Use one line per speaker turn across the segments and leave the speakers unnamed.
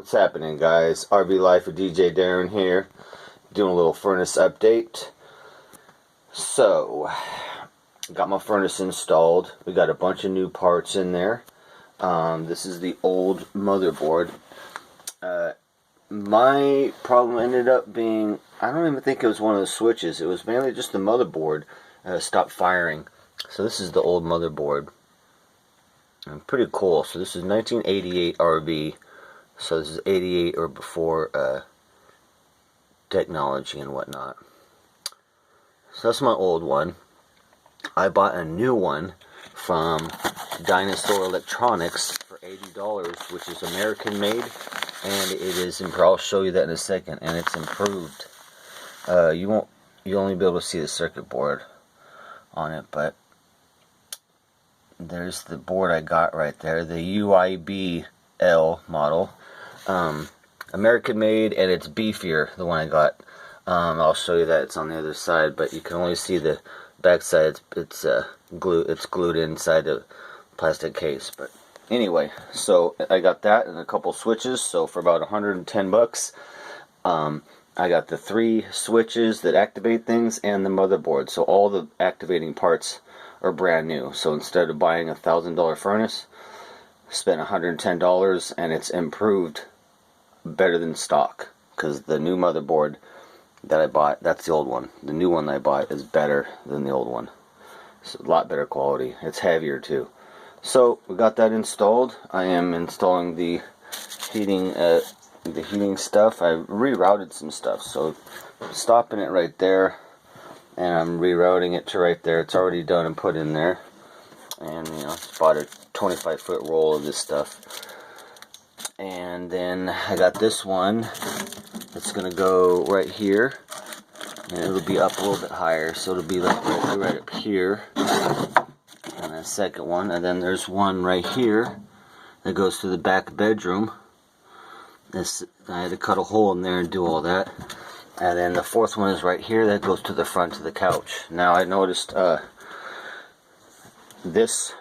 What's happening, guys? RV Life with DJ Darren here, doing a little furnace update. So, got my furnace installed. We got a bunch of new parts in there. This is the old motherboard. My problem ended up being, I don't even think it was one of the switches. It was mainly just the motherboard stopped firing. So this is the old motherboard. Pretty cool. So this is 1988 RV. So this is 88 or before technology and whatnot. So that's my old one. I bought a new one from Dinosaur Electronics for $80, which is American made, and it is. I'll show you that in a second. And it's improved. You'll only be able to see the circuit board on it, but there's the board I got right there, the UIBL model. American made, and it's beefier, the one I got. I'll show you that. It's on the other side, but you can only see the back side. It's glued inside the plastic case. But anyway, so I got that and a couple switches. So for about 110 bucks, I got the 3 switches that activate things and the motherboard. So all the activating parts are brand new. So instead of buying a $1,000 furnace, spent $110, and it's improved better than stock, because the new motherboard that I bought, that's the old one. The new one I bought is better than the old one. It's a lot better quality. It's heavier too. So we got that installed. I am installing the heating stuff. I rerouted some stuff, so I'm stopping it right there, and I'm rerouting it to right there. It's already done and put in there. And just bought a 25-foot roll of this stuff. And then I got this one. It's gonna go right here, and it'll be up a little bit higher, so it'll be like right up here. And the second one, and then there's one right here that goes to the back bedroom. I had to cut a hole in there and do all that. And then the fourth one is right here, that goes to the front of the couch. Now I noticed this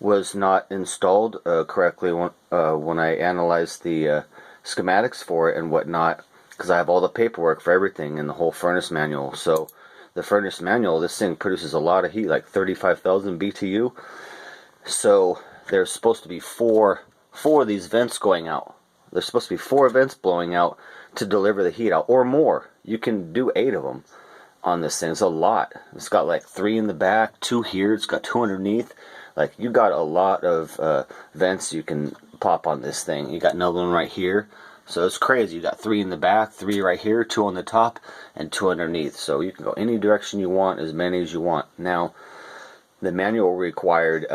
was not installed correctly when I analyzed the schematics for it and whatnot, because I have all the paperwork for everything in the whole furnace manual. So the furnace manual, this thing produces a lot of heat, like 35,000 BTU. So there's supposed to be four of these vents going out. There's supposed to be 4 vents blowing out to deliver the heat out, or more. You can do 8 of them on this thing. It's a lot. It's got like 3 in the back, 2 here, it's got 2 underneath. Like, you got a lot of vents you can pop on this thing. You got another one right here. So it's crazy. You got 3 in the back, 3 right here, 2 on the top, and 2 underneath. So you can go any direction you want, as many as you want. Now, the manual required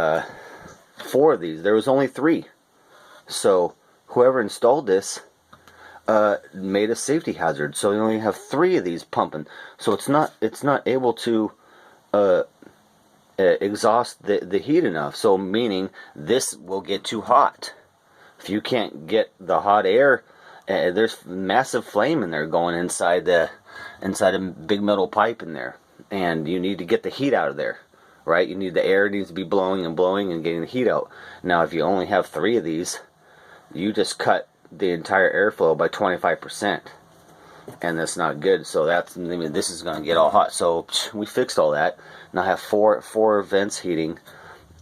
4 of these. There was only 3. So whoever installed this made a safety hazard. So you only have 3 of these pumping. So it's not able to exhaust the heat enough. So meaning this will get too hot. If you can't get the hot air, there's massive flame in there going inside a big metal pipe in there, and you need to get the heat out of there, right? You need the air needs to be blowing and blowing and getting the heat out. Now if you only have 3 of these, you just cut the entire airflow by 25%, and that's not good. So this is going to get all hot. So we fixed all that. Now I have four vents heating,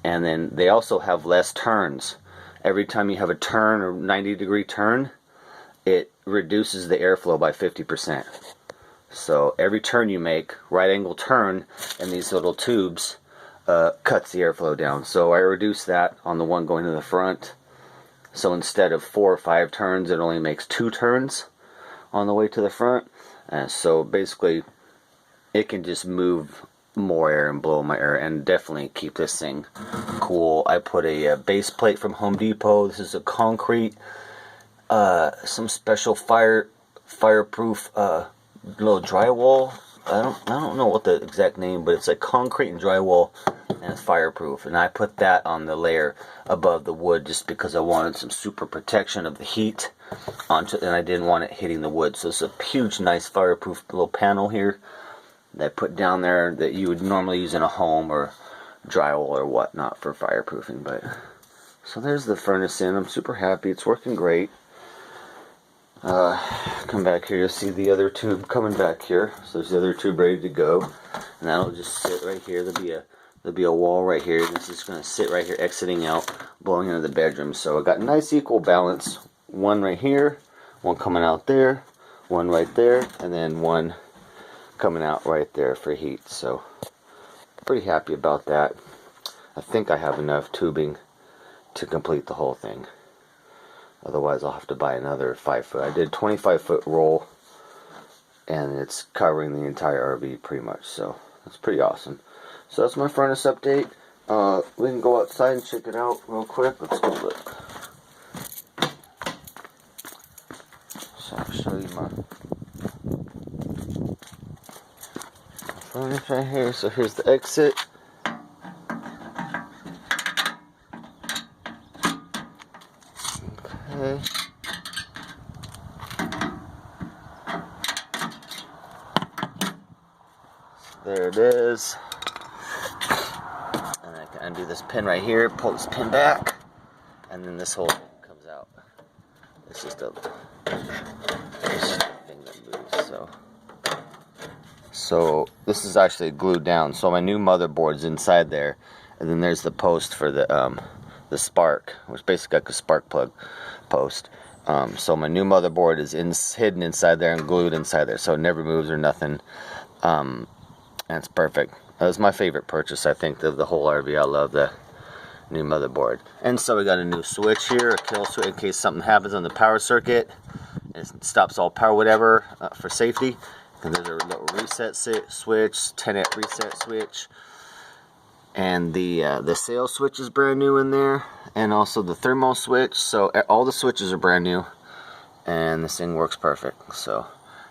and then they also have less turns. Every time you have a turn or 90-degree turn, it reduces the airflow by 50%. So every turn you make, right angle turn, in these little tubes cuts the airflow down. So I reduced that on the one going to the front. So instead of 4 or 5 turns, it only makes 2 turns on the way to the front. So basically, it can just move more air and blow my air, and definitely keep this thing cool. I put a base plate from Home Depot. This is a concrete, some special fireproof little drywall. I don't know what the exact name, but it's like concrete and drywall, and it's fireproof. And I put that on the layer above the wood just because I wanted some super protection of the heat and I didn't want it hitting the wood. So it's a huge, nice fireproof little panel here that I put down there that you would normally use in a home or drywall or whatnot for fireproofing. But so there's the furnace in. I'm super happy. It's working great. Come back here, you'll see the other tube coming back here. So there's the other tube ready to go, and that'll just sit right here. There'll be a wall right here. This is going to sit right here, exiting out, blowing into the bedroom. So I got nice equal balance. One right here, one coming out there, one right there, and then one coming out right there for heat. So pretty happy about that. I think I have enough tubing to complete the whole thing. Otherwise I'll have to buy another 5-foot. I did 25-foot roll, and it's covering the entire RV pretty much. So that's pretty awesome. So that's my furnace update. We can go outside and check it out real quick. Let's go look. So I'll show you my furnace right here. So here's the exit. Okay. There it is. And I can undo this pin right here, pull this pin back, and then this whole thing comes out. It's just a thing that moves. So this is actually glued down. So my new motherboard's inside there, and then there's the post for the spark, which basically like a spark plug post. So my new motherboard is hidden inside there and glued inside there, so it never moves or nothing. And it's perfect. That was my favorite purchase, I think, of the whole RV. I love the new motherboard. And so we got a new switch here, a kill switch in case something happens on the power circuit. It stops all power, whatever, for safety. And there's a little reset switch, 10-amp reset switch. And the sail switch is brand new in there, and also the thermal switch. So all the switches are brand new, and this thing works perfect. So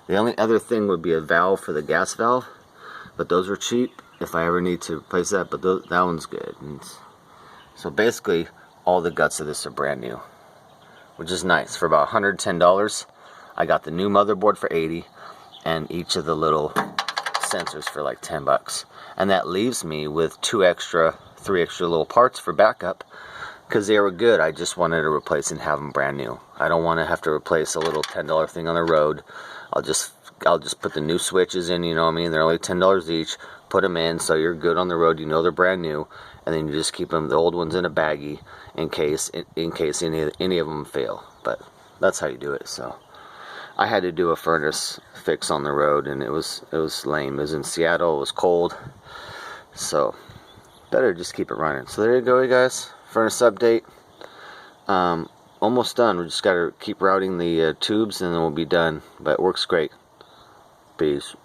the only other thing would be a valve for the gas valve, but those are cheap if I ever need to replace that. But that one's good. And so basically all the guts of this are brand new, which is nice. For about $110, I got the new motherboard for $80, and each of the little sensors for like $10. And that leaves me with 3 extra little parts for backup, because they were good. I just wanted to replace and have them brand new. I don't want to have to replace a little $10 thing on the road. I'll just put the new switches in, you know what I mean? They're only $10 each. Put them in so you're good on the road. You know they're brand new, and then you just keep them, the old ones, in a baggie in case any of them fail. But that's how you do it. So I had to do a furnace fix on the road, and it was lame. It was in Seattle. It was cold. So better just keep it running. So there you go, you guys. Furnace update. Almost done. We just got to keep routing the tubes, and then we'll be done. But it works great. Peace.